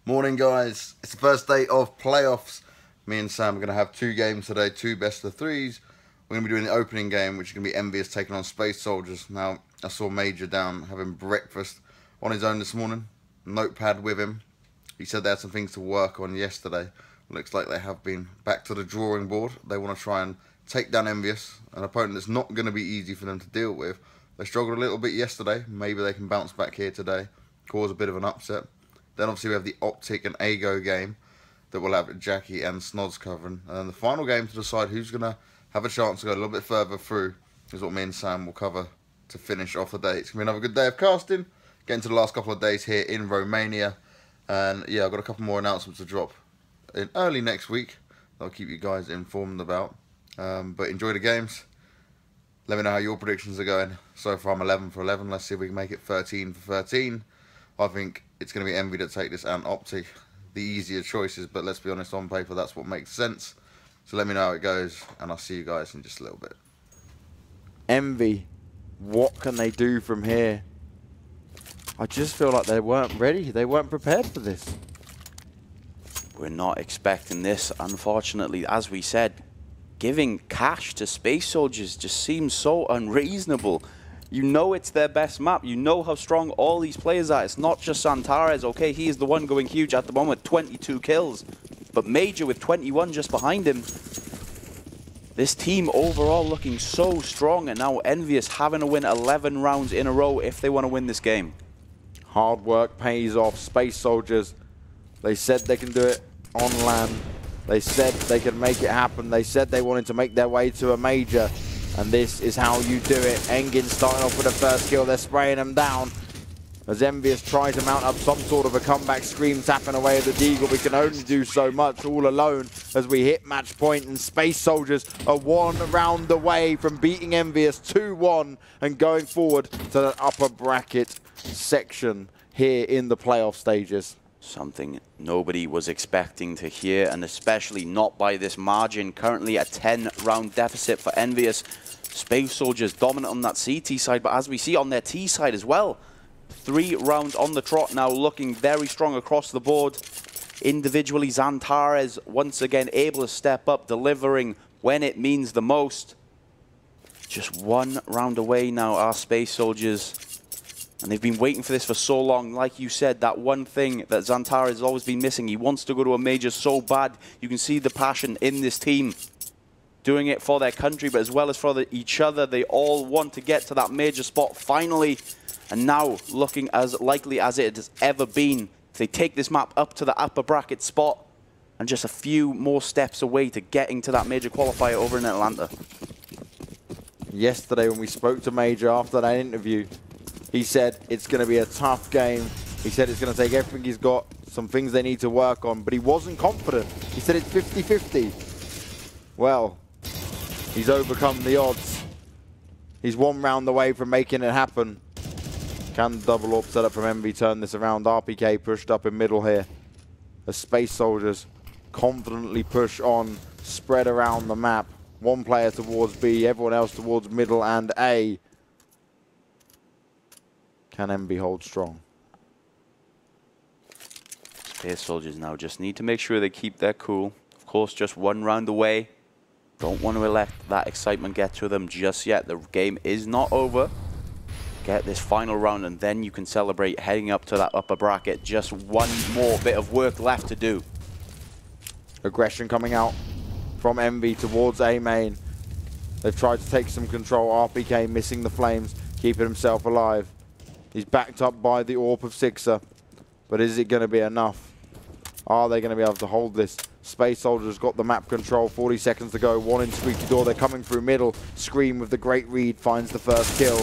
Morning, guys. It's the first day of playoffs. Me and Sam are going to have two games today, two best of threes. We're going to be doing the opening game, which is going to be Envious taking on Space Soldiers. Now, I saw Major down having breakfast on his own this morning. Notepad with him. He said they had some things to work on yesterday. Looks like they have been back to the drawing board. They want to try and take down Envious, an opponent that's not going to be easy for them to deal with. They struggled a little bit yesterday. Maybe they can bounce back here today, cause a bit of an upset. Then obviously we have the Optic and Ago game that we'll have Jackie and Snods covering. And then the final game to decide who's going to have a chance to go a little bit further through is what me and Sam will cover to finish off the day. It's going to be another good day of casting. Getting to the last couple of days here in Romania. And yeah, I've got a couple more announcements to drop in early next week. I'll keep you guys informed about. But enjoy the games. Let me know how your predictions are going. So far I'm 11 for 11. Let's see if we can make it 13 for 13. I think it's going to be Envy to take this and Optic, the easier choices, but let's be honest, on paper that's what makes sense. So let me know how it goes, and I'll see you guys in just a little bit. Envy, what can they do from here? I just feel like they weren't ready. They weren't prepared for this. We're not expecting this, unfortunately. As we said, giving cash to Space Soldiers just seems so unreasonable. You know it's their best map. You know how strong all these players are. It's not just Zantares. Okay, he is the one going huge at the moment, 22 kills. But Major with 21 just behind him. This team overall looking so strong, and now Envious having to win 11 rounds in a row if they want to win this game. Hard work pays off. Space Soldiers, they said they can do it on land. They said they could make it happen. They said they wanted to make their way to a major. And this is how you do it. Engin starting off with the first kill. They're spraying them down. As Envious tries to mount up some sort of a comeback, Scream tapping away at the Deagle. We can only do so much all alone as we hit match point, and Space Soldiers are one round away from beating Envious 2-1 and going forward to the upper bracket section here in the playoff stages. Something nobody was expecting to hear, and especially not by this margin. Currently a 10-round deficit for Envious. Space Soldiers dominant on that CT side, but as we see on their T side as well, 3 rounds on the trot now, looking very strong across the board. Individually, Zantares once again able to step up, delivering when it means the most. Just 1 round away now are Space Soldiers. And they've been waiting for this for so long. Like you said, that one thing that Zantares has always been missing. He wants to go to a major so bad. You can see the passion in this team. Doing it for their country, but as well as for each other. They all want to get to that major spot finally. And now looking as likely as it has ever been. If they take this map up to the upper bracket spot, and just a few more steps away to getting to that major qualifier over in Atlanta. Yesterday when we spoke to Major after that interview, he said it's going to be a tough game. He said it's going to take everything he's got, some things they need to work on, but he wasn't confident. He said it's 50-50. Well, he's overcome the odds. He's 1 round away from making it happen. Can double up setup from Envy turn this around? RPK pushed up in middle here. The Space Soldiers confidently push on, spread around the map. 1 player towards B, everyone else towards middle and A. Can Envy hold strong? Space Soldiers now just need to make sure they keep their cool. Of course, just 1 round away. Don't want to let that excitement get to them just yet. The game is not over. Get this final round and then you can celebrate heading up to that upper bracket. Just 1 more bit of work left to do. Aggression coming out from Envy towards A main. They've tried to take some control. RPK missing the flames, keeping himself alive. He's backed up by the AWP of Sixer. But is it going to be enough? Are they going to be able to hold this? Space Soldiers got the map control. 40 seconds to go. 1 in squeaky door. They're coming through middle. Scream with the great read finds the first kill.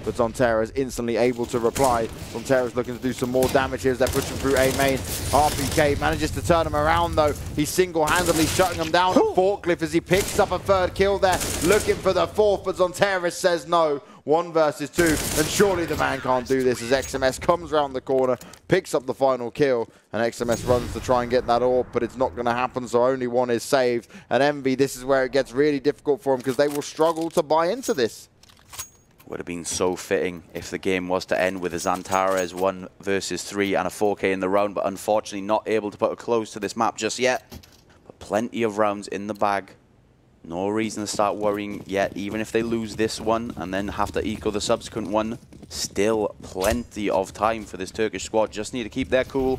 But Zonterra is instantly able to reply. Zonterra is looking to do some more damage here as they're pushing through A main. RPK manages to turn him around though. He's single-handedly shutting them down. Forklift as he picks up a 3rd kill there. Looking for the 4th, but Zonterra says no. 1 versus 2, and surely the man can't do this as XMS comes around the corner, picks up the final kill, and XMS runs to try and get that AWP, but it's not going to happen, so only 1 is saved. And Envy, this is where it gets really difficult for them because they will struggle to buy into this. Would have been so fitting if the game was to end with a Xantares 1 versus 3 and a 4K in the round, but unfortunately not able to put a close to this map just yet. But plenty of rounds in the bag. No reason to start worrying yet, even if they lose this one and then have to eco the subsequent one. Still plenty of time for this Turkish squad. Just need to keep their cool.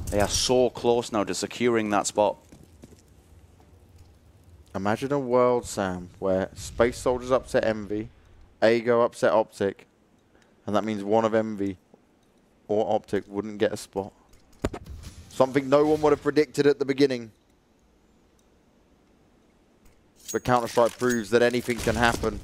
They are so close now to securing that spot. Imagine a world, Sam, where Space Soldiers upset Envy, Ago upset Optic, and that means one of Envy or Optic wouldn't get a spot. Something no one would have predicted at the beginning. But Counter-Strike proves that anything can happen.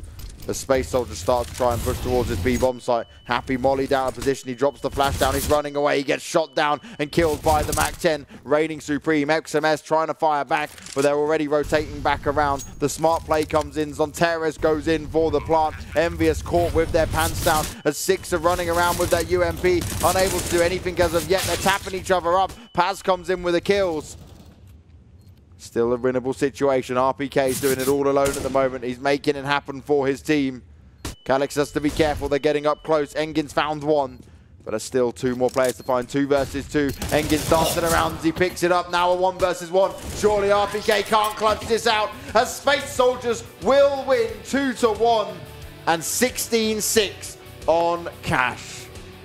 The Space Soldier starts to try and push towards his B-bomb site. Happy Molly down a position. He drops the flash down. He's running away. He gets shot down and killed by the MAC-10. Reigning Supreme. XMS trying to fire back, but they're already rotating back around. The smart play comes in. Xantares goes in for the plant. Envious caught with their pants down as 6 are running around with their UMP. Unable to do anything as of yet. They're tapping each other up. Paz comes in with the kills. Still a winnable situation. RPK is doing it all alone at the moment. He's making it happen for his team. Calix has to be careful. They're getting up close. Engin's found one. But there's still 2 more players to find. 2 versus 2. Engin's dancing around as he picks it up. Now a 1 versus 1. Surely RPK can't clutch this out as Space Soldiers will win 2-1 and 16-6 on Cash.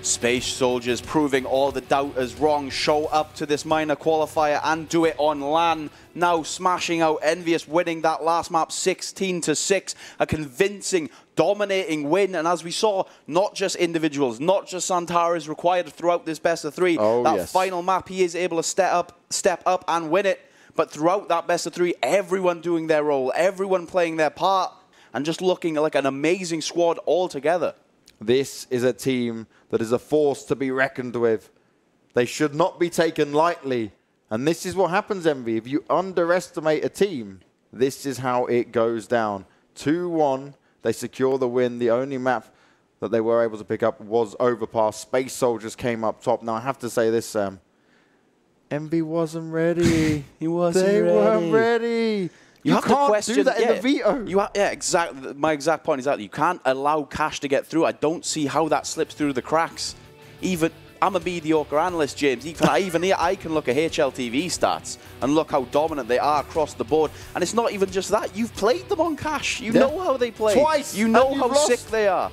Space Soldiers proving all the doubters wrong, show up to this minor qualifier and do it on LAN. Now smashing out Envious, winning that last map 16-6. A convincing, dominating win. And as we saw, not just individuals, not just Xantares required throughout this best of 3. That final map, he is able to step up and win it. But throughout that best of 3, everyone doing their role, everyone playing their part, and just looking like an amazing squad altogether. This is a team that is a force to be reckoned with. They should not be taken lightly. And this is what happens, Envy. If you underestimate a team, this is how it goes down. 2-1, they secure the win. The only map that they were able to pick up was Overpass. Space Soldiers came up top. Now, I have to say this, Sam. Envy wasn't ready. He wasn't ready. They weren't You ready. You have can't to question, do that in the veto. Yeah, exactly. My exact point is that you can't allow Cash to get through. I don't see how that slips through the cracks. Even I'm a mediocre analyst, James. Even here, I can look at HLTV stats and look how dominant they are across the board. And it's not even just that. You've played them on Cash. You know how they play. Twice. You know how sick they are.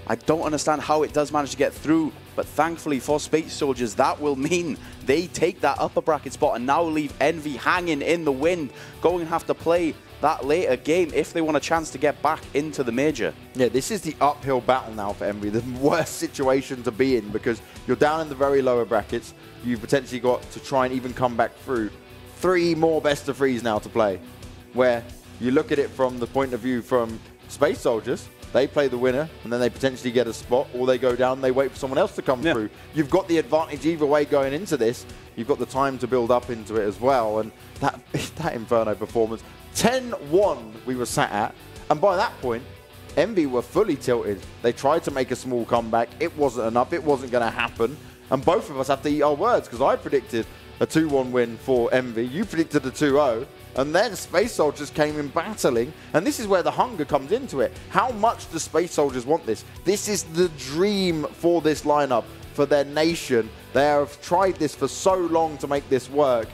I don't understand how it does manage to get through. But thankfully for Space Soldiers, that will mean they take that upper bracket spot and now leave Envy hanging in the wind, going to have to play that later game if they want a chance to get back into the major. Yeah, this is the uphill battle now for Envy, the worst situation to be in because you're down in the very lower brackets. You've potentially got to try and even come back through. 3 more best of 3s now to play, where you look at it from the point of view from Space Soldiers. They play the winner, and then they potentially get a spot, or they go down and they wait for someone else to come through. You've got the advantage either way going into this. You've got the time to build up into it as well. And that Inferno performance, 10-1 we were sat at. And by that point, Envy were fully tilted. They tried to make a small comeback. It wasn't enough. It wasn't going to happen. And both of us have to eat our words, because I predicted a 2-1 win for Envy. You predicted a 2-0. And then Space Soldiers came in battling, and this is where the hunger comes into it. How much do Space Soldiers want this? This is the dream for this lineup, for their nation. They have tried this for so long to make this work.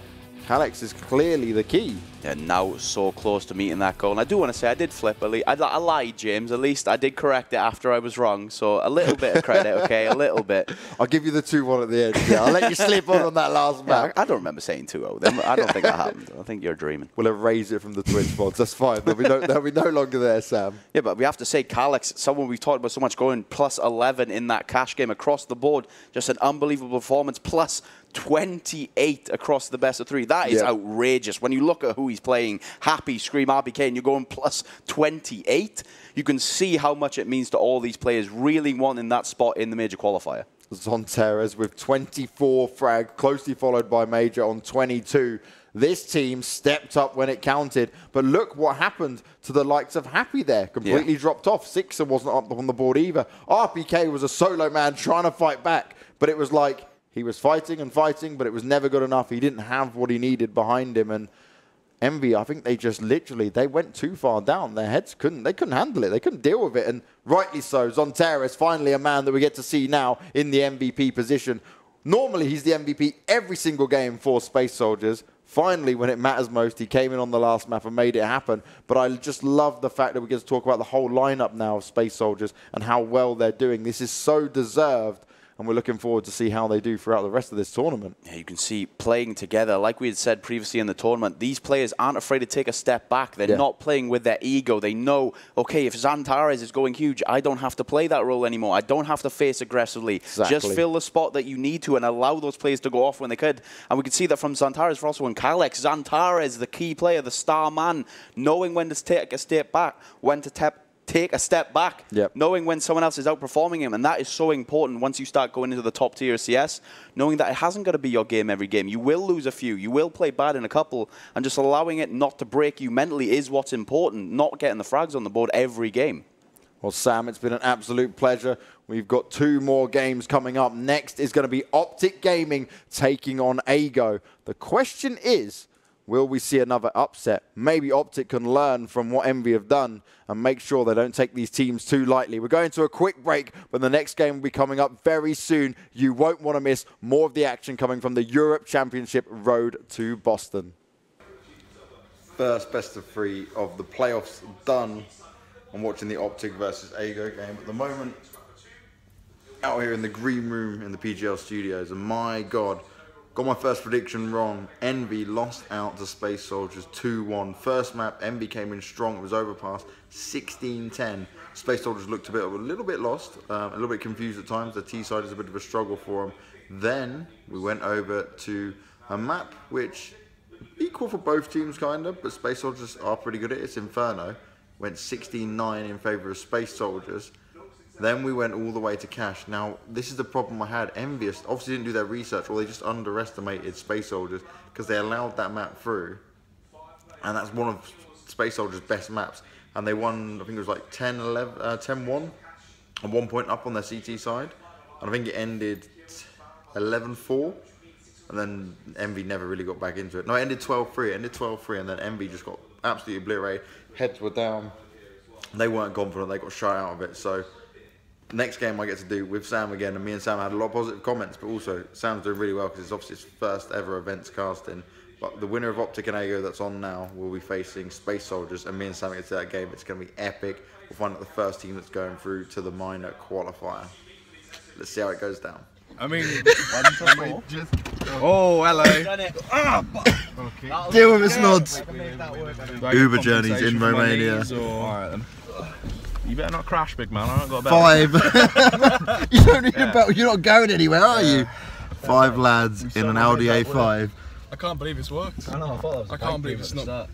Calix is clearly the key. Yeah, now so close to meeting that goal. And I do want to say I did flip. I lied, James. At least I did correct it after I was wrong. So a little bit of credit, okay? A little bit. I'll give you the 2-1 at the end. Yeah, I'll let you slip on that last match. I don't remember saying 2-0. I don't think that happened. I think you're dreaming. We'll erase it from the Twitch mods. That's fine. They'll be no longer there, Sam. Yeah, but we have to say Calix, someone we've talked about so much, going plus 11 in that Cash game across the board. Just an unbelievable performance. Plus 28 across the best of 3. That is outrageous. When you look at who he's playing, Happy, Scream, RPK, and you're going plus 28, you can see how much it means to all these players really wanting that spot in the major qualifier. Xantares with 24 frag, closely followed by Major on 22. This team stepped up when it counted, but look what happened to the likes of Happy there. Completely dropped off. Sixer wasn't up on the board either. RPK was a solo man trying to fight back, but it was like he was fighting and fighting, but it was never good enough. He didn't have what he needed behind him, and Envy, I think they just literally, they went too far down. Their heads they couldn't handle it. They couldn't deal with it. And rightly so. Zontaras, finally a man that we get to see now in the MVP position. Normally, he's the MVP every single game for Space Soldiers. Finally, when it matters most, he came in on the last map and made it happen. But I just love the fact that we get to talk about the whole lineup now of Space Soldiers and how well they're doing. This is so deserved. And we're looking forward to see how they do throughout the rest of this tournament. Yeah, you can see playing together, like we had said previously in the tournament, these players aren't afraid to take a step back. They're not playing with their ego. They know, okay, if Zontaras is going huge, I don't have to play that role anymore. I don't have to face aggressively. Exactly. Just fill the spot that you need to and allow those players to go off when they could. And we can see that from Zontaras, also in Kalex. Zontaras, the key player, the star man, knowing when to take a step back, when to take a step back, knowing when someone else is outperforming him. And that is so important once you start going into the top tier of CS, knowing that it hasn't got to be your game every game. You will lose a few. You will play bad in a couple. And just allowing it not to break you mentally is what's important, not getting the frags on the board every game. Well, Sam, it's been an absolute pleasure. We've got 2 more games coming up. Next is going to be Optic Gaming taking on Ago. The question is, will we see another upset? Maybe Optic can learn from what Envy have done and make sure they don't take these teams too lightly. We're going to a quick break, but the next game will be coming up very soon. You won't want to miss more of the action coming from the Europe Championship Road to Boston. First best of 3 of the playoffs done. I'm watching the Optic versus Ago game at the moment. Out here in the green room in the PGL studios, and my God, got my first prediction wrong. Envy lost out to Space Soldiers 2-1. First map, Envy came in strong. It was overpassed 16-10. Space Soldiers looked a little bit lost, a little bit confused at times. The T side is a bit of a struggle for them. Then we went over to a map which equal for both teams kind of, but Space Soldiers are pretty good at it. It's Inferno. Went 16-9 in favour of Space Soldiers. Then we went all the way to Cash. Now, this is the problem I had. Envious obviously didn't do their research, or they just underestimated Space Soldiers because they allowed that map through. And that's one of Space Soldiers' best maps. And they won, I think it was like 10-1, and 1 point up on their CT side. And I think it ended 11-4. And then Envy never really got back into it. No, it ended 12-3. It ended 12-3, and then Envy just got absolutely obliterated. Heads were down. They weren't confident. They got shot out of it. So next game I get to do with Sam again, and me and Sam had a lot of positive comments, but also Sam's doing really well because it's obviously his first ever events casting. But the winner of Optic and Ago that's on now will be facing Space Soldiers, and me and Sam get to that game. It's going to be epic. We'll find out the first team that's going through to the minor qualifier. Let's see how it goes down. I mean, oh, hello. Okay. Deal with us, nods. Uber journeys in Romania. Alright then. You better not crash, big man. I haven't got a belt. 5. You don't need a belt. You're not going anywhere, are you? 5 lads in an Audi A5. I can't believe it's worked. I know. I thought that was. I can't believe it's not.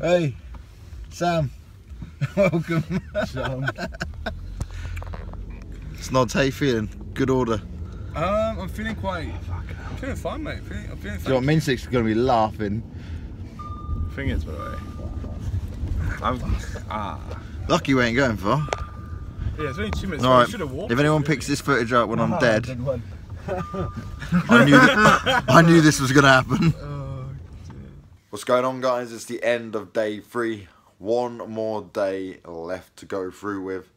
Hey, Sam. Welcome. Snods, how you feeling? Good order. I'm feeling quite. I'm feeling fine, mate. I'm feeling fine. Your Min 6 is going to be laughing. Thing is, by the way, Lucky we ain't going far. Yeah, it's only 2 minutes. Alright, Should have walked. if anyone picks this footage up when I'm dead, I knew this was going to happen. What's going on, guys? It's the end of day 3. 1 more day left to go through with.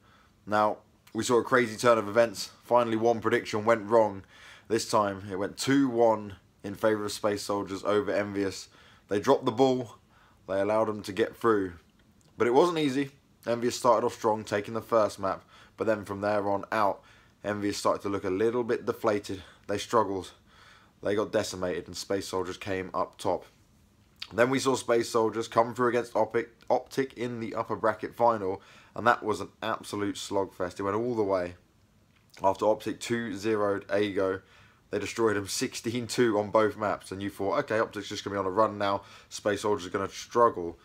Now, we saw a crazy turn of events. Finally, one prediction went wrong. This time, it went 2-1 in favour of Space Soldiers over Envious. They dropped the ball. They allowed them to get through. But it wasn't easy. Envious started off strong, taking the first map. But then from there on out, Envious started to look a little bit deflated. They struggled. They got decimated, and Space Soldiers came up top. Then we saw Space Soldiers come through against Optic in the upper bracket final. And that was an absolute slogfest. It went all the way. After Optic 2-0'd Ago, they destroyed him 16-2 on both maps. And you thought, okay, Optic's just going to be on a run now. Space Soldiers are going to struggle.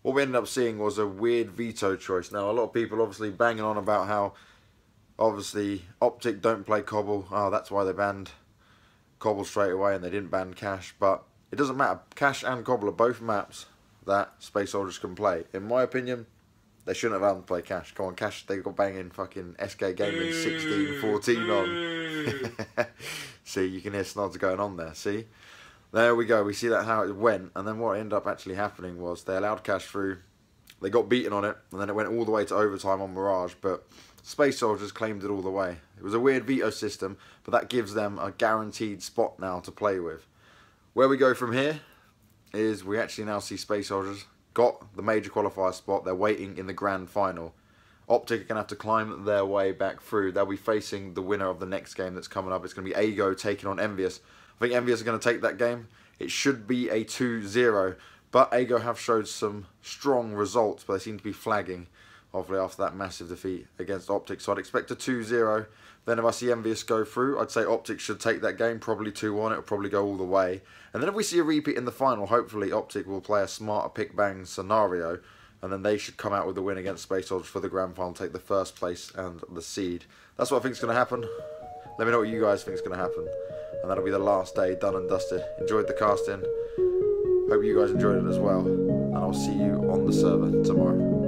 What we ended up seeing was a weird veto choice. Now, a lot of people obviously banging on about how, obviously, Optic don't play Cobble. Oh, that's why they banned Cobble straight away and they didn't ban Cash. But it doesn't matter. Cash and Cobble are both maps that Space Soldiers can play. In my opinion, they shouldn't have had them play Cash. Come on, Cash, they got banging fucking SK Gaming 16-14 on. See, you can hear snods going on there, see? There we go. We see that how it went. And then what ended up actually happening was they allowed Cash through. They got beaten on it. And then it went all the way to overtime on Mirage. But Space Soldiers claimed it all the way. It was a weird veto system, but that gives them a guaranteed spot now to play with. Where we go from here is we actually now see Space Soldiers got the major qualifier spot. They're waiting in the grand final. Optic are going to have to climb their way back through. They'll be facing the winner of the next game that's coming up. It's going to be Ago taking on Envious. I think Envious are going to take that game. It should be a 2-0. But Ago have showed some strong results, but they seem to be flagging, obviously, after that massive defeat against Optic. So I'd expect a 2-0. Then if I see Envious go through, I'd say Optic should take that game, probably 2-1. It'll probably go all the way. And then if we see a repeat in the final, hopefully Optic will play a smarter pick-bang scenario, and then they should come out with the win against Space Soldiers for the grand final, take the first place and the seed. That's what I think is going to happen. Let me know what you guys think is going to happen. And that'll be the last day, done and dusted. Enjoyed the casting. Hope you guys enjoyed it as well. And I'll see you on the server tomorrow.